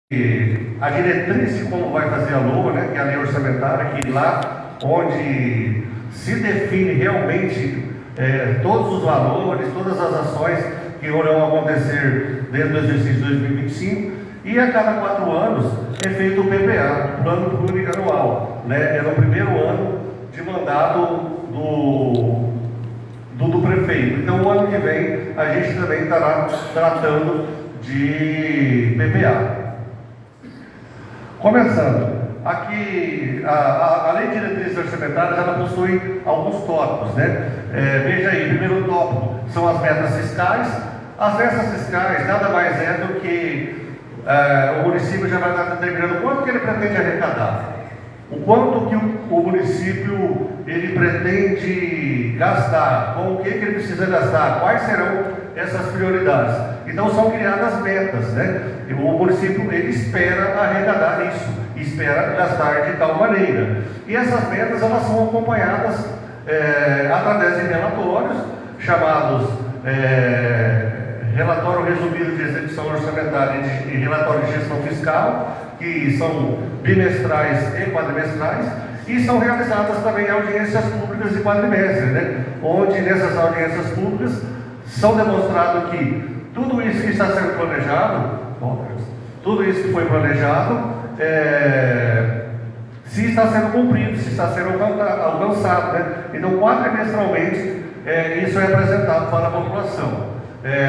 a diretriz de como vai fazer a LOA, né, que é a lei orçamentária, que lá onde se define realmente todos os valores, todas as ações que irão acontecer dentro do exercício 2025, e a cada 4 anos é feito o PPA, Plano Plurianual, né, é no primeiro ano de mandato do prefeito. Então, o ano que vem, a gente também estará tratando de PPA. Começando, aqui a Lei de Diretrizes Orçamentárias, ela possui alguns tópicos, né? Veja aí, o primeiro tópico são as metas fiscais. As metas fiscais nada mais é do que o município já vai estar determinando quanto que ele pretende arrecadar, o quanto que o município ele pretende gastar, com o que ele precisa gastar, quais serão essas prioridades. Então são criadas metas, né? O município ele espera arrecadar isso, espera gastar de tal maneira. E essas metas elas são acompanhadas através de relatórios chamados relatório resumido de execução orçamentária e relatório de gestão fiscal, que são bimestrais e quadrimestrais, e são realizadas também audiências públicas de quadrimestre, né? Onde nessas audiências públicas são demonstrado que tudo isso que está sendo planejado, tudo isso que foi planejado, se está sendo cumprido, se está sendo alcançado, né? Então, quadrimestralmente, isso é apresentado para a população.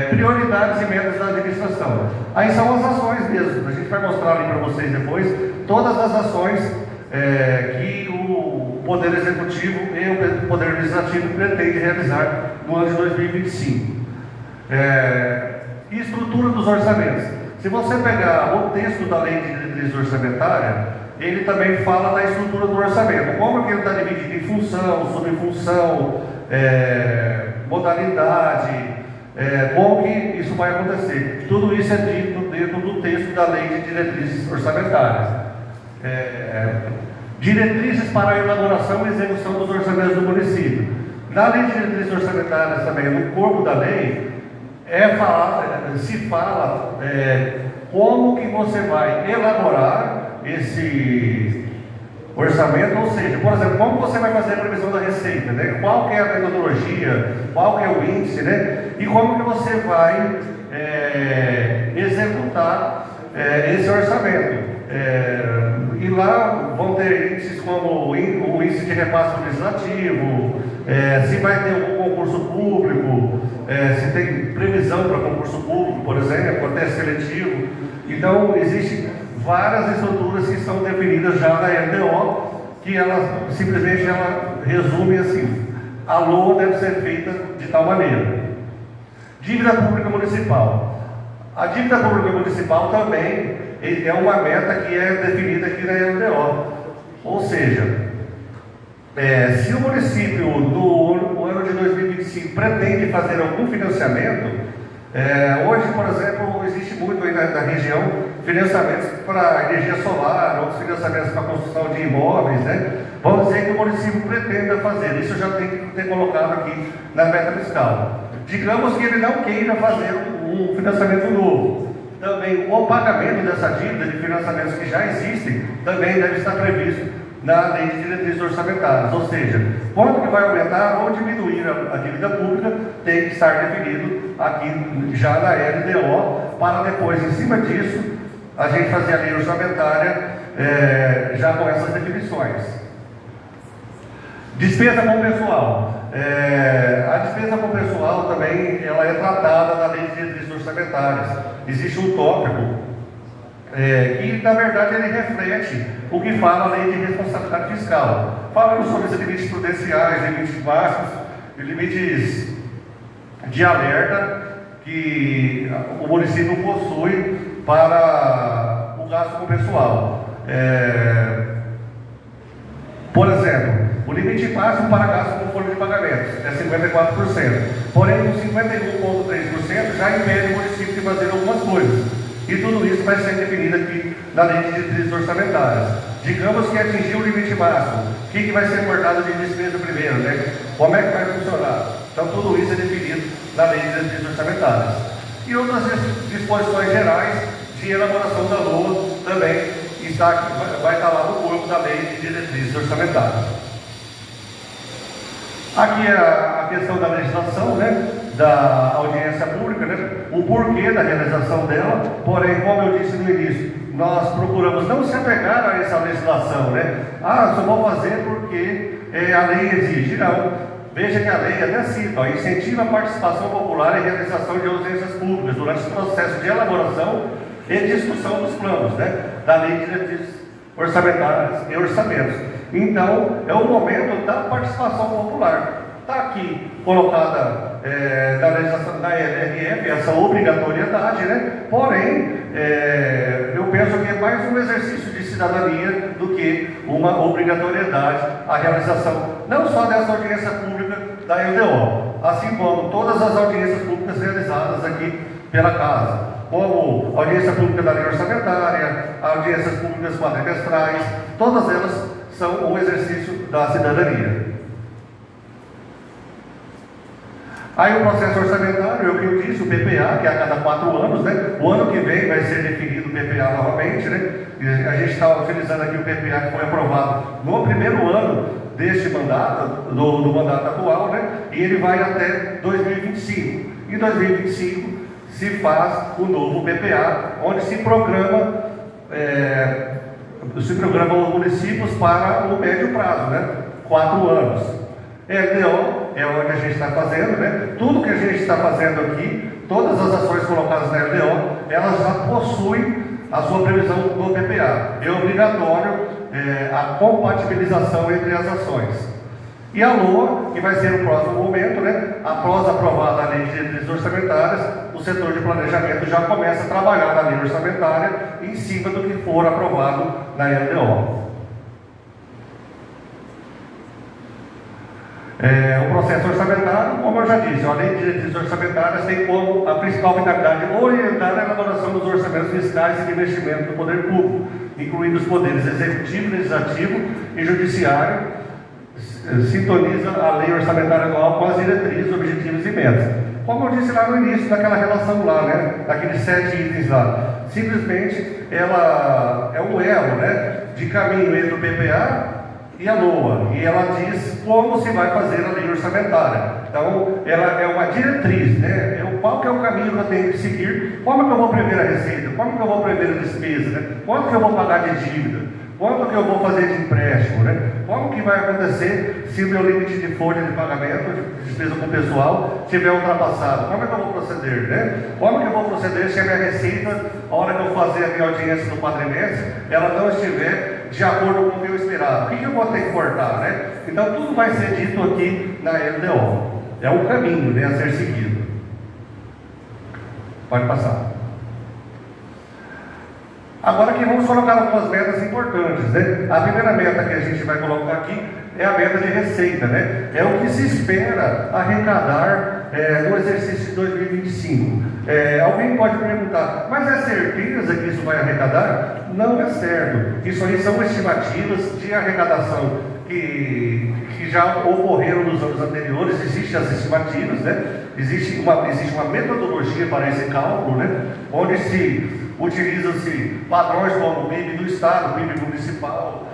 Prioridades e metas da administração. Aí são as ações mesmo. A gente vai mostrar ali para vocês depois todas as ações que o Poder Executivo e o Poder Legislativo pretendem realizar no ano de 2025. Estrutura dos orçamentos. Se você pegar o texto da Lei de Diretrizes Orçamentária, ele também fala da estrutura do orçamento. Como que ele está dividido em função, subfunção, modalidade, como que isso vai acontecer. Tudo isso é dito dentro do texto da Lei de Diretrizes Orçamentárias. Diretrizes para a elaboração e execução dos orçamentos do município. Na Lei de Diretrizes Orçamentárias também, no corpo da lei, se fala como que você vai elaborar esse orçamento, ou seja, por exemplo, como você vai fazer a previsão da receita, né? Qual que é a metodologia, qual que é o índice, né? E como que você vai executar esse orçamento. E lá vão ter índices como o índice de repasse legislativo, se vai ter algum concurso público, se tem previsão para concurso público, por exemplo, até seletivo. Então, existem várias estruturas que estão definidas já na LDO, que ela simplesmente resume assim: a LOA deve ser feita de tal maneira. Dívida pública municipal. A dívida pública municipal também é uma meta que é definida aqui na LDO. Ou seja, se o município no ano de 2025 pretende fazer algum financiamento, hoje, por exemplo, existe muito aí na região financiamentos para energia solar, outros financiamentos para construção de imóveis, né? Vamos dizer que o município pretenda fazer, isso já tem que ter colocado aqui na meta fiscal. Digamos que ele não queira fazer um financiamento novo. Também o pagamento dessa dívida de financiamentos que já existem também deve estar previsto na Lei de Diretrizes Orçamentárias. Ou seja, quanto que vai aumentar ou diminuir a dívida pública tem que estar definido aqui já na LDO, para depois, em cima disso, a gente fazer a lei orçamentária já com essas definições. Despesa com pessoal. A despesa com pessoal também ela é tratada na Lei de Diretrizes Orçamentárias. Existe um tópico que, na verdade, ele reflete o que fala a Lei de Responsabilidade Fiscal, falando sobre os limites prudenciais, limites máximos e limites de alerta que o município possui para o gasto com pessoal. Por exemplo, o limite máximo para gasto com folha de pagamentos é 54%. Porém, com 51,3% já impede o município de fazer algumas coisas. E tudo isso vai ser definido aqui na Lei de Diretrizes Orçamentárias. Digamos que atingiu o limite máximo, o que vai ser cortado de despesa primeiro, né? Como é que vai funcionar? Então, tudo isso é definido na Lei de Diretrizes Orçamentárias. E outras disposições gerais de elaboração da LOA também vai estar lá no corpo da Lei de Diretrizes Orçamentárias. Aqui é a questão da legislação, né, da audiência pública, né, o porquê da realização dela, porém, como eu disse no início, nós procuramos não se apegar a essa legislação, né, só vou fazer porque a lei exige, não. Veja que a lei até cita, incentiva a participação popular e realização de audiências públicas durante o processo de elaboração e discussão dos planos, né, da Lei de Diretrizes Orçamentárias e Orçamentos. Então, é o momento da participação popular. Está aqui colocada da legislação da LRF essa obrigatoriedade, né? Porém, eu penso que é mais um exercício de cidadania do que uma obrigatoriedade a realização não só dessa audiência pública da LDO, assim como todas as audiências públicas realizadas aqui pela Casa, como a audiência pública da lei orçamentária, audiências públicas quadrimestrais, todas elas são um exercício da cidadania. Aí o processo orçamentário, é o que eu disse, o PPA, que é a cada 4 anos, né? O ano que vem vai ser definido o PPA novamente, né? E a gente está utilizando aqui o PPA que foi aprovado no primeiro ano deste mandato, do mandato atual, né? E ele vai até 2025. Em 2025 se faz o novo PPA, onde se programa os municípios para o médio prazo, né? 4 anos. LDO é onde a gente está fazendo, né? Tudo que a gente está fazendo aqui, todas as ações colocadas na LDO, elas já possuem a sua previsão no PPA. É obrigatório a compatibilização entre as ações. E a LOA, que vai ser o próximo momento, né? Após aprovada a Lei de Diretrizes Orçamentárias, o setor de planejamento já começa a trabalhar na lei orçamentária em cima do que for aprovado na LDO. O processo orçamentário, como eu já disse, a Lei de Diretrizes Orçamentárias tem como a principal finalidade orientar a elaboração dos orçamentos fiscais e de investimento do poder público, incluindo os poderes executivo, legislativo e judiciário, sintoniza a lei orçamentária anual com as diretrizes, objetivos e metas. Como eu disse lá no início daquela relação lá, né, daqueles 7 itens lá, simplesmente ela é um elo, né, de caminho entre o PPA e a LOA, e ela diz como se vai fazer a lei orçamentária. Então, ela é uma diretriz, né? Qual que é o caminho que eu tenho que seguir, como que eu vou prever a receita, como que eu vou prever a despesa, né? Quanto que eu vou pagar de dívida, quanto que eu vou fazer de empréstimo, né? Como que vai acontecer se o meu limite de folha de pagamento, de despesa com o pessoal, estiver ultrapassado? Como é que eu vou proceder, né? Como que eu vou proceder se a minha receita, a hora que eu fazer a minha audiência no quadrimestre, ela não estiver de acordo com o que eu esperava? O que eu vou ter que cortar, né? Então, tudo vai ser dito aqui na LDO. É um caminho, né, a ser seguido. Pode passar. Agora aqui vamos colocar algumas metas importantes, né? A primeira meta que a gente vai colocar aqui é a meta de receita, né? É o que se espera arrecadar no exercício de 2025. Alguém pode perguntar, mas é certeza que isso vai arrecadar? Não é certo. Isso aí são estimativas de arrecadação que já ocorreram nos anos anteriores. Existem as estimativas, né? Existe uma metodologia para esse cálculo, né? Onde se utilizam-se padrões como o PIB do Estado, o PIB municipal,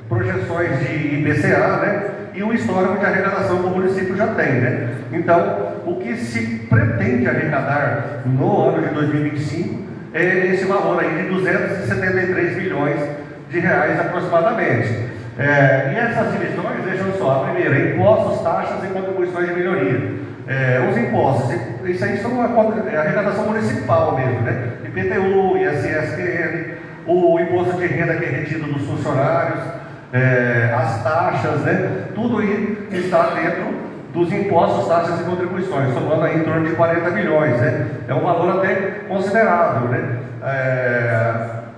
projeções de IPCA, né? E o histórico de arrecadação que o município já tem, né? Então, o que se pretende arrecadar no ano de 2025 é esse valor aí de 273 milhões de reais aproximadamente. E essas divisões, vejam só, a primeira, impostos, taxas e contribuições de melhoria. Os impostos, isso aí são a arrecadação municipal mesmo, né? IPTU, ISSQN, o imposto de renda que é retido dos funcionários, as taxas, né? Tudo aí está dentro dos impostos, taxas e contribuições, somando aí em torno de 40 milhões, né? É um valor até considerável, né?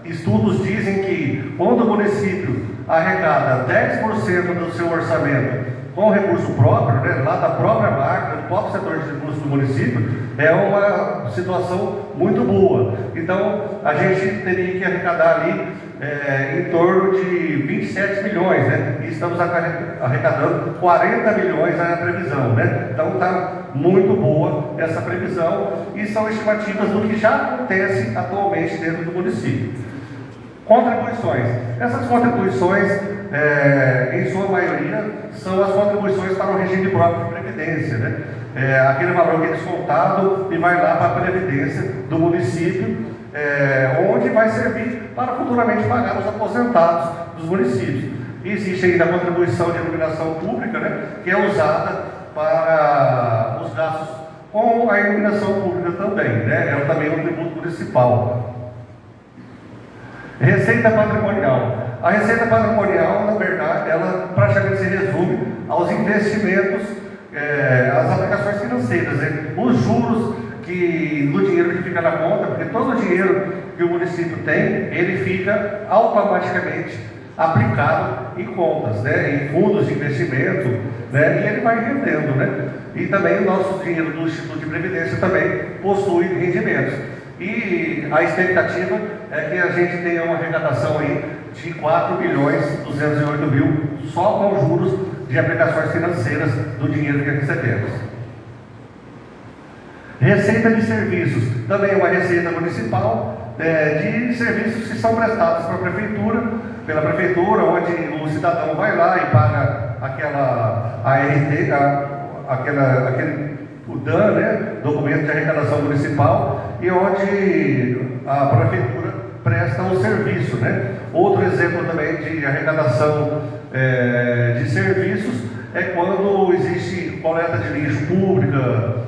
Estudos dizem que quando o município arrecada 10% do seu orçamento com recurso próprio, né, lá da própria máquina, do próprio setor de recursos do município, é uma situação muito boa. Então, a gente teria que arrecadar ali em torno de 27 milhões, né? E estamos arrecadando 40 milhões na previsão, né? Então está muito boa essa previsão e são estimativas do que já acontece atualmente dentro do município. Contribuições. Essas contribuições, em sua maioria, são as contribuições para o regime próprio de previdência, né? Aquele valor que é descontado e vai lá para a previdência do município, onde vai servir para futuramente pagar os aposentados dos municípios. E existe ainda a contribuição de iluminação pública, né, que é usada para os gastos com a iluminação pública também, né? É também um tributo municipal. Receita patrimonial. A receita patrimonial, na verdade, ela praticamente se resume aos investimentos, às aplicações financeiras, né? Os juros do dinheiro que fica na conta, porque todo o dinheiro que o município tem, ele fica automaticamente aplicado em contas, né? Em fundos de investimento, né? E ele vai rendendo, né? E também o nosso dinheiro do Instituto de Previdência também possui rendimentos. E a expectativa é que a gente tenha uma arrecadação aí de 4.208.000 só com juros de aplicações financeiras do dinheiro que recebemos. Receita de serviços, também uma receita municipal de serviços que são prestados pela prefeitura, onde o cidadão vai lá e paga aquela ART, o DAN, né, documento de arrecadação municipal, e onde a prefeitura presta o serviço, né? Outro exemplo também de arrecadação de serviços é quando existe coleta de lixo pública.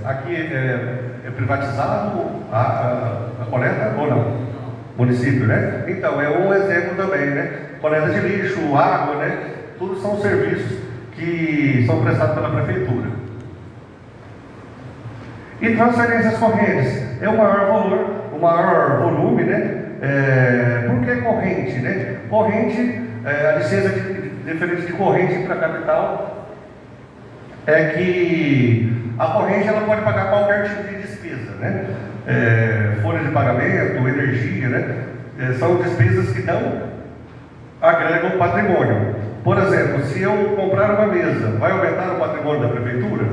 Aqui é privatizado a coleta ou não? Município, né? Então, é um exemplo também, né? Coleta de lixo, água, né? Tudo são serviços que são prestados pela prefeitura. E transferências correntes é o maior volume, né? Por que corrente, né? Corrente, a licença diferente de corrente para capital é que a corrente ela pode pagar qualquer tipo de despesa, né? Folha de pagamento, energia, né? São despesas que não agregam patrimônio. Por exemplo, se eu comprar uma mesa, vai aumentar o patrimônio da prefeitura?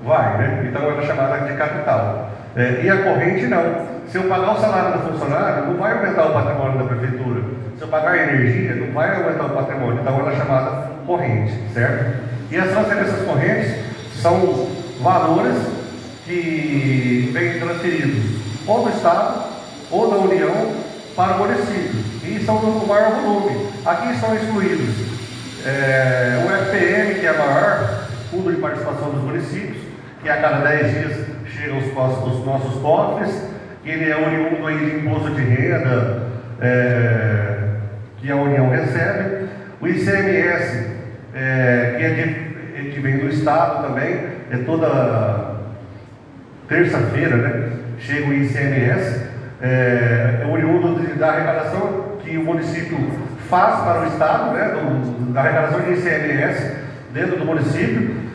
Vai, né? Então ela é chamada de capital. E a corrente não. Se eu pagar o salário do funcionário, não vai aumentar o patrimônio da prefeitura. Se eu pagar a energia, não vai aumentar o patrimônio. Então ela é chamada corrente, certo? E as transferências correntes são valores que vêm transferidos ou do Estado ou da União para o município. E são do maior volume. Aqui estão excluídos o FPM, que é o maior Fundo de Participação dos Municípios, que a cada 10 dias chega aos nossos cofres, que ele é oriundo aí de imposto de renda que a União recebe. O ICMS, que vem do Estado também, toda terça-feira, né, chega o ICMS, oriundo da arrecadação que o município faz para o Estado, né, da arrecadação de ICMS dentro do município,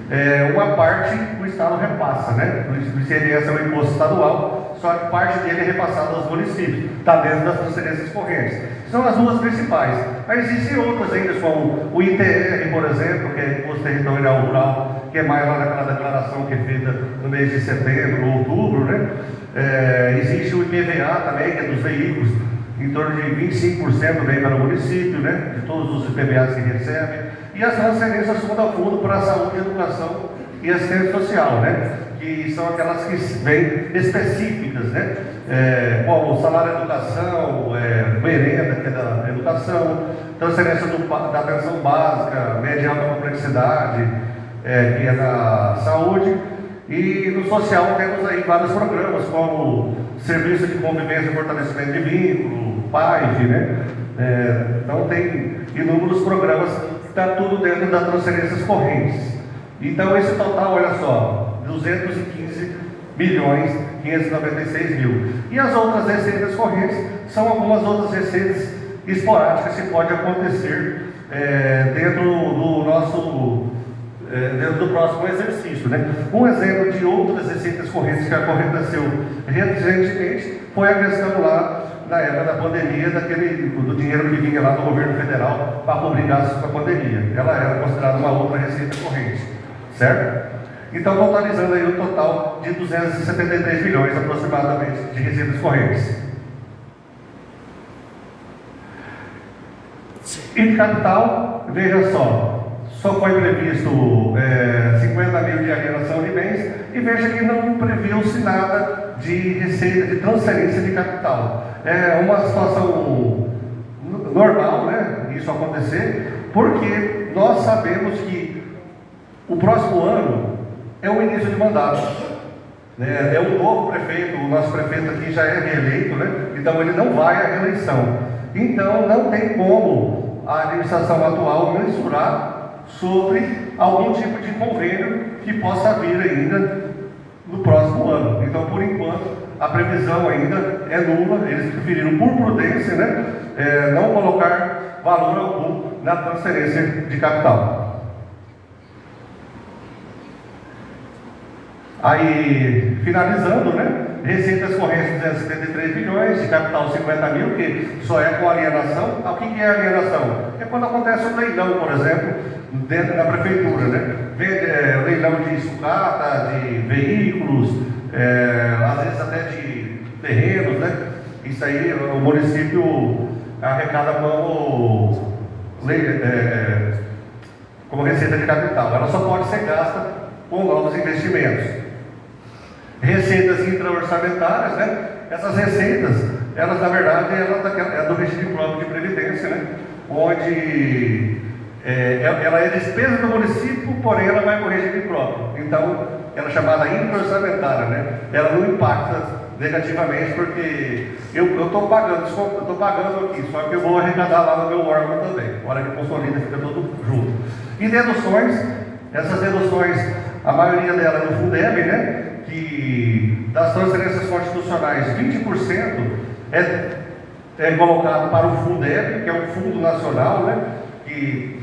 uma parte o Estado repassa, né? O ICMS é um imposto estadual, só que parte dele é repassada aos municípios, está dentro das transferências correntes. São as duas principais. Aí existem outras ainda, como o ITR, por exemplo, que é Imposto Territorial Rural, que é mais lá naquela declaração que é feita no mês de setembro ou outubro, né? Existe o IPVA também, que é dos veículos, em torno de 25% vem para o município, né? De todos os IPVAs que recebe. E as transferências fundo a fundo para a saúde, educação e assistência social, né? Que são aquelas que vêm específicas, né? Como o salário da educação, merenda, que é da educação, transferência da atenção básica, média e alta complexidade, que é da saúde. E no social temos aí vários programas, como Serviço de Convivência e Fortalecimento de Vínculo, PAIV, né? Então tem inúmeros programas, está tudo dentro das transferências correntes. Então esse total, olha só, 215.596.000. E as outras receitas correntes são algumas outras receitas esporádicas que podem acontecer dentro do próximo exercício, né? Um exemplo de outras receitas correntes que aconteceu recentemente foi a questão lá na época da pandemia, do dinheiro que vinha lá do governo federal para cobrir gastos com a pandemia. Ela era considerada uma outra receita corrente, certo? Então, totalizando aí o total de 273 milhões aproximadamente de receitas correntes. E de capital, veja só foi previsto 50 mil de alienação de bens, e veja que não previu-se nada de receita, de transferência de capital. É uma situação normal, né, isso acontecer, porque nós sabemos que o próximo ano é o início de mandato. É o novo prefeito, o nosso prefeito aqui já é reeleito, né, então ele não vai à reeleição. Então não tem como a administração atual mensurar sobre algum tipo de convênio que possa vir ainda no próximo ano. Então, por enquanto, a previsão ainda é nula. Eles preferiram, por prudência, né, não colocar valor algum na transferência de capital. Aí, finalizando, né, receitas correntes 273 milhões, de capital 50 mil, que só é com alienação. O que é alienação? É quando acontece um leilão, por exemplo, dentro da prefeitura, né? Leilão de sucata, de veículos, às vezes até de terrenos, né? Isso aí o município arrecada como receita de capital. Ela só pode ser gasta com novos investimentos. Receitas intra-orçamentárias, né? Essas receitas, elas na verdade, é do regime próprio de previdência, né? Onde ela é despesa do município, porém ela vai para o regime próprio. Então, ela é chamada intra-orçamentária, né? Ela não impacta negativamente, porque eu estou pagando aqui, só que eu vou arrecadar lá no meu órgão também. A hora que consolida, fica tudo junto. E deduções, essas deduções, a maioria delas é no Fundeb, né? Que das transferências constitucionais, 20% é colocado para o Fundeb, que é um fundo nacional, né? Que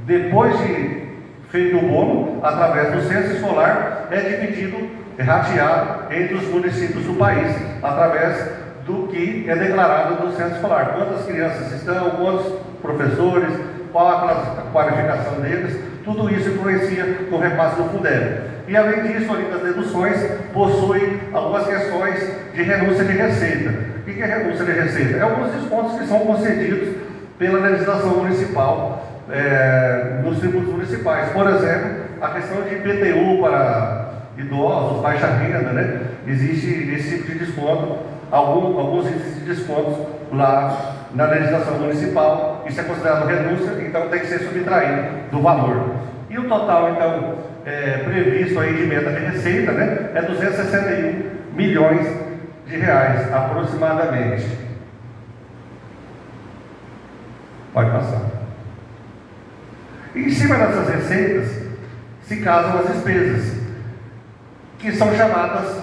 depois de feito o bolo, através do censo escolar, é dividido, rateado entre os municípios do país, através do que é declarado no censo escolar. Quantas crianças estão, quantos professores, qual a qualificação deles, tudo isso influencia no repasse do Fundeb. E além disso, além das deduções, possui algumas questões de renúncia de receita. O que é renúncia de receita? É alguns descontos que são concedidos pela legislação municipal, nos tributos municipais. Por exemplo, a questão de IPTU para idosos, baixa renda, né? Existe esse tipo de desconto, alguns índices de descontos lá na legislação municipal. Isso é considerado renúncia, então tem que ser subtraído do valor. E o total, então, previsto aí de meta de receita, né, é 261 milhões de reais, aproximadamente. Pode passar. E em cima dessas receitas se casam as despesas, que são chamadas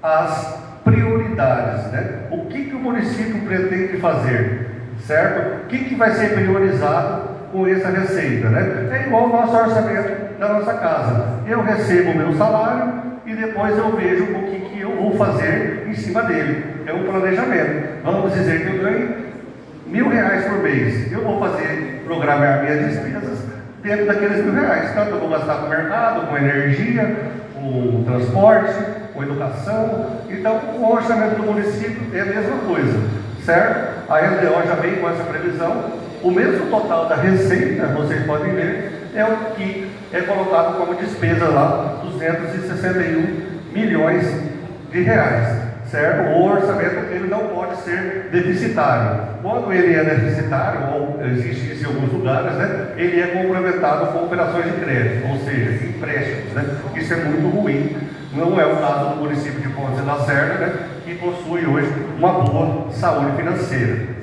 as prioridades, né? O que o município pretende fazer, certo? O que vai ser priorizado com essa receita, né? É igual o nosso orçamento da nossa casa. Eu recebo o meu salário e depois eu vejo o que eu vou fazer em cima dele. É um planejamento. Vamos dizer que eu ganho R$1.000 por mês. Eu vou programar minhas despesas dentro daqueles R$1.000. Tanto eu vou gastar com o mercado, com energia, com transporte, com educação. Então, o orçamento do município é a mesma coisa, certo? A LDO já vem com essa previsão. O mesmo total da receita, vocês podem ver, é o que é colocado como despesa lá, 261 milhões de reais, certo? O orçamento ele não pode ser deficitário. Quando ele é deficitário, ou existe isso em alguns lugares, né, ele é complementado com operações de crédito, ou seja, empréstimos, né? Isso é muito ruim. Não é o caso do município de Pontes de Lacerda, né, que possui hoje uma boa saúde financeira.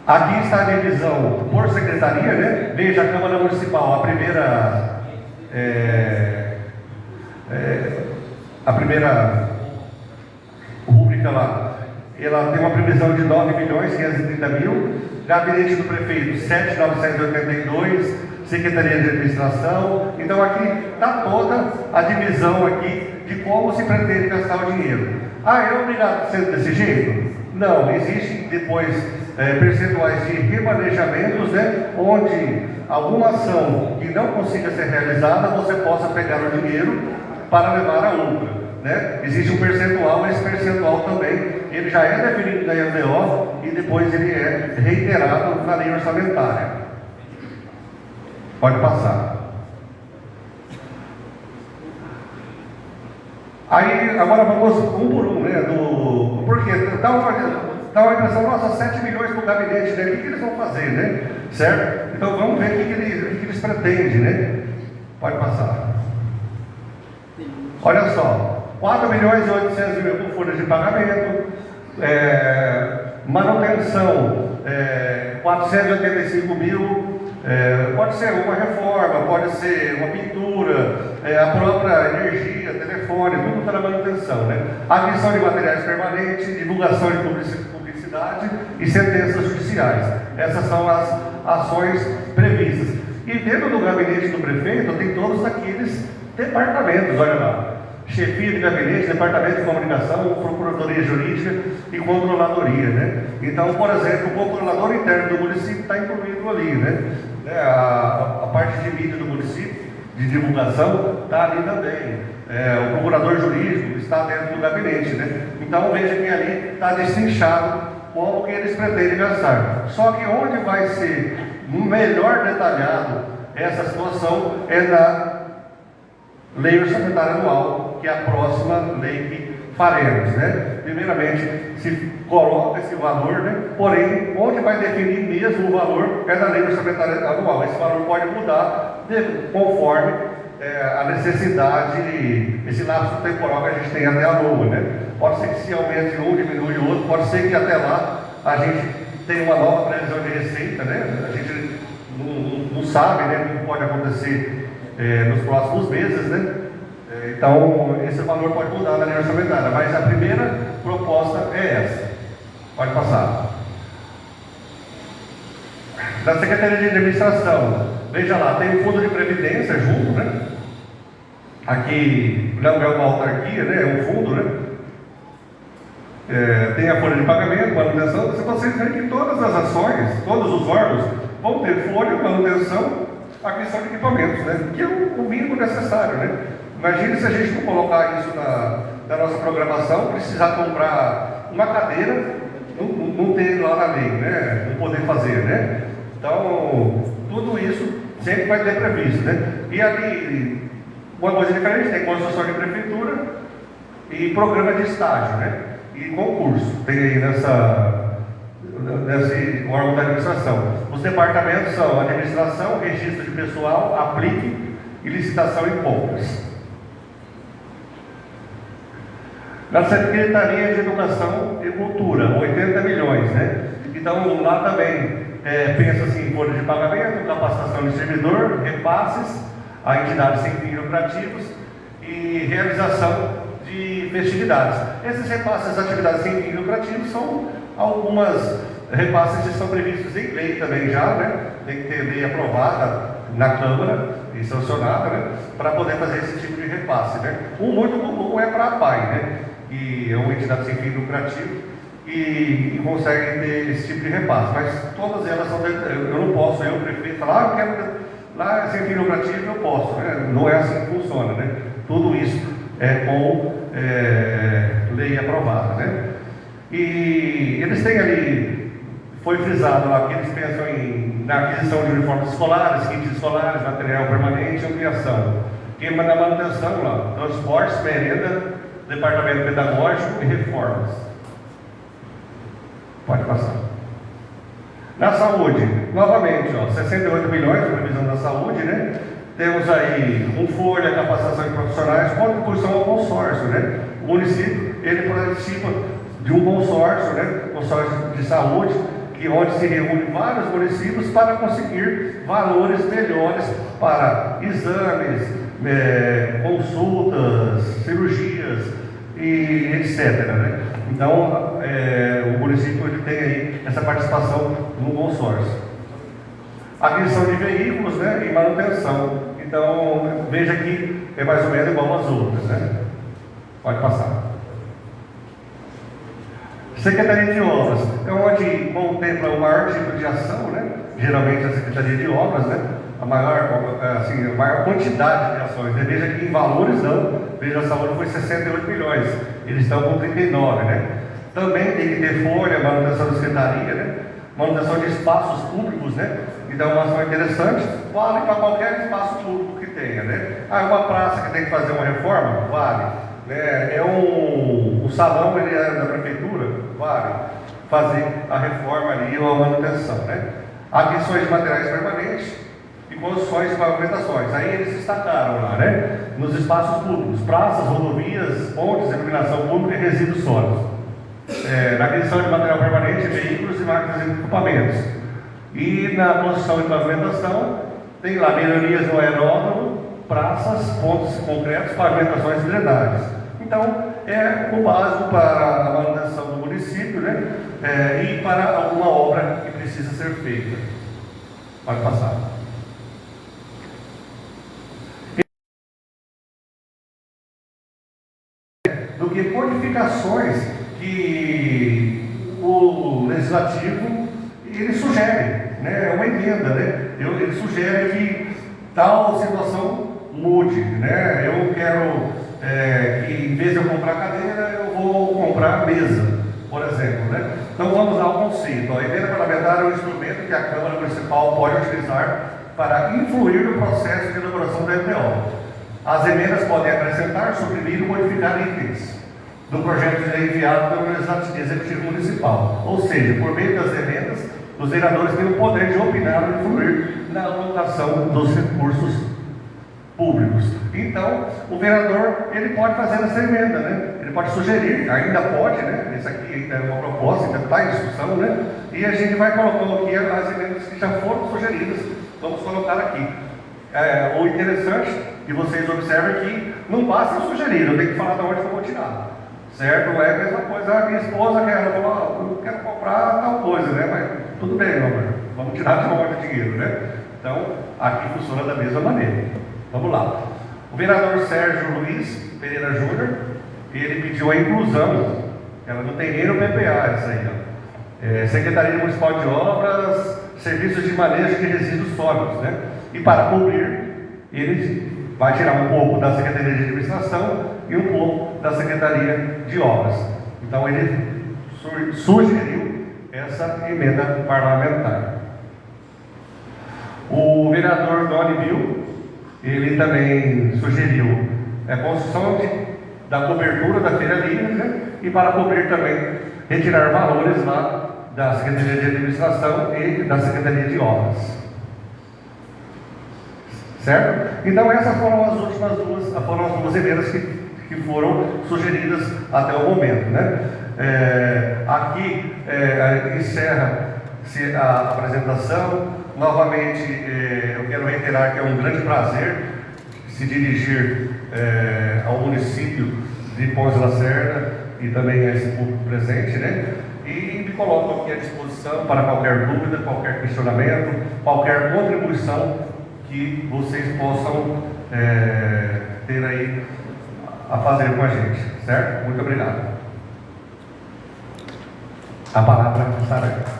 Aqui está a divisão por secretaria, né? Veja a Câmara Municipal, a primeira rúbrica lá, ela tem uma previsão de 9.530.000, gabinete do prefeito 7.982, Secretaria de Administração. Então aqui está toda a divisão aqui de como se pretende gastar o dinheiro. Ah, é obrigado a ser desse jeito? Não, existem depois percentuais de remanejamentos, né, onde alguma ação que não consiga ser realizada, você possa pegar o dinheiro para levar a outra, né? Existe um percentual, esse percentual também, ele já é definido na LDO e depois ele é reiterado na lei orçamentária. Pode passar. Aí, agora vamos um por um, né? Porque dá uma impressão, nossa, 7 milhões para o gabinete, né? O que eles vão fazer, né? Certo? Então vamos ver o que eles pretendem, né? Pode passar. Olha só, 4 milhões e 800 mil por folha de pagamento, manutenção, 485 mil. Pode ser uma reforma, pode ser uma pintura, a própria energia, telefone, tudo para manutenção, né? Aquisição de materiais permanentes, divulgação de publicidade e sentenças judiciais. Essas são as ações previstas. E dentro do gabinete do prefeito tem todos aqueles departamentos, olha lá. Chefia de gabinete, departamento de comunicação, procuradoria jurídica e controladoria, né? Então, por exemplo, o controlador interno do município está incluído ali, né? A parte de mídia do município, de divulgação, está ali também. O procurador jurídico está dentro do gabinete, né? Então, veja que ali está destrinchado como que eles pretendem gastar. Só que onde vai ser melhor detalhado essa situação é na lei orçamentária anual, que é a próxima lei que faremos, né? Primeiramente, se coloca esse valor, né? Porém, onde vai definir mesmo o valor é na lei orçamentária anual. Esse valor pode mudar conforme a necessidade, esse lapso temporal que a gente tem até a LOA, né? Pode ser que se aumente um, diminui o outro, pode ser que até lá a gente tenha uma nova previsão de receita, né? A gente não sabe, né? O que pode acontecer nos próximos meses, né? Então, esse valor pode mudar na lei orçamentária, mas a primeira proposta é essa. Pode passar. Da Secretaria de Administração, veja lá, tem o Fundo de Previdência junto, né? Aqui não é uma autarquia, né? É um fundo, né? Tem a folha de pagamento, manutenção. Se vocês verem que todas as ações, todos os órgãos vão ter folha, manutenção, aquisição de equipamentos, né? Que é o mínimo necessário, né? Imagine se a gente não colocar isso na nossa programação, precisar comprar uma cadeira, não ter lá na lei, né? Não poder fazer, né? Então, tudo isso sempre vai ter previsto, né? E ali, uma coisa diferente, tem construção de prefeitura e programa de estágio, né? E concurso, tem aí nesse órgão da administração. Os departamentos são administração, registro de pessoal, aplique e licitação e compras. Na Secretaria de Educação e Cultura, 80 milhões, né? Então, lá também pensa assim, folha de pagamento, capacitação de servidor, repasses a entidades sem fins lucrativos e realização de festividades. Esses repasses às atividades sem fins lucrativos são algumas repasses que estão previstos em lei também já, né? Tem que ter lei aprovada na Câmara e sancionada, né? Para poder fazer esse tipo de repasse, né? Um muito comum é para a PAI, né? Que é uma entidade sem fins lucrativos e consegue ter esse tipo de repasse, mas todas elas são, eu não posso, eu prefiro falar, eu quero lá sem fins lucrativos, eu posso, né? Não é assim que funciona, né? Tudo isso é com lei aprovada, né? E eles têm ali, foi frisado lá que eles pensam na aquisição de uniformes escolares, kits escolares, material permanente e ampliação. Queima da manutenção lá, transportes, merenda, departamento pedagógico e reformas. Pode passar. Na saúde, novamente, 68 milhões para previsão da saúde, né? Temos aí um folha, capacitação de profissionais, contribuição ao consórcio, né? O município, ele participa de um consórcio, né? Consórcio de saúde, onde se reúne vários municípios para conseguir valores melhores para exames, consultas, cirurgias e etc, né? Então, o município ele tem aí essa participação no consórcio. Aquisição de veículos, né, e manutenção. Então, veja que é mais ou menos igual às outras, né? Pode passar. Secretaria de Obras é onde contempla o maior tipo de ação, né? Geralmente a Secretaria de Obras, né? A maior quantidade de ações. Veja que em valores não, veja, a saúde foi 68 milhões, eles estão com 39, né? Também tem que ter folha, manutenção da secretaria, né? Manutenção de espaços públicos, né? Então, uma ação interessante, vale para qualquer espaço público que tenha, né? Uma praça que tem que fazer uma reforma, vale. O salão, ele é da prefeitura, vale. Fazer a reforma ali ou a manutenção, né? Aquisições de materiais permanentes e construções de pavimentações. Aí eles destacaram lá, né? Nos espaços públicos, praças, rodovias, pontes, iluminação pública e resíduos sólidos. Na aquisição de material permanente, veículos e máquinas e equipamentos. E na construção e pavimentação, tem lá melhorias no aeródromo, praças, pontos concretos, pavimentações e drenagens. Então, é o básico para a manutenção do município, né? E para alguma obra que precisa ser feita. Pode passar. Do que modificações que o legislativo ele sugere, né? É uma emenda, né? Ele sugere que tal situação mude, né? Eu quero que em vez de eu comprar cadeira, eu vou comprar mesa, por exemplo, né? Então vamos ao conceito. A emenda parlamentar é um instrumento que a Câmara Municipal pode utilizar para influir no processo de elaboração da LDO. As emendas podem acrescentar, suprimir ou modificar itens do projeto de lei enviado pelo Executivo Municipal. Ou seja, por meio das emendas, os vereadores têm o poder de opinar ou influir na alocação dos recursos públicos. Então, o vereador, ele pode fazer essa emenda, né? Ele pode sugerir, ainda pode, né? Isso aqui ainda é uma proposta, ainda está em discussão, né? E a gente vai colocar aqui as emendas que já foram sugeridas, vamos colocar aqui. O interessante que vocês observem que não basta sugerir, eu tenho que falar de onde eu vou tirar. Certo? É a mesma coisa, a minha esposa eu quero comprar tal coisa, né? Mas tudo bem, meu amor, vamos tirar de onde o dinheiro, né? Então, aqui funciona da mesma maneira. Vamos lá. O vereador Sérgio Luiz Pereira Júnior, ele pediu a inclusão, ela não tem nem no PPA, essa aí, ó. Secretaria Municipal de Obras, Serviços de Manejo de Resíduos Sólidos, né? E para cobrir, ele vai tirar um pouco da Secretaria de Administração e um pouco da Secretaria de Obras. Então ele sugeriu essa emenda parlamentar. O vereador Doni Bill, ele também sugeriu a construção da cobertura da feira livre, né? E para cobrir também, retirar valores lá da Secretaria de Administração e da Secretaria de Obras. Certo? Então essas foram as duas emendas que foram sugeridas até o momento, né? Aqui encerra-se a apresentação. Novamente, eu quero reiterar que é um grande prazer se dirigir ao município de Pós de Lacerda e também a esse público presente, né? E me coloco aqui à disposição para qualquer dúvida, qualquer questionamento, qualquer contribuição que vocês possam ter aí a fazer com a gente, certo? Muito obrigado. A palavra estará.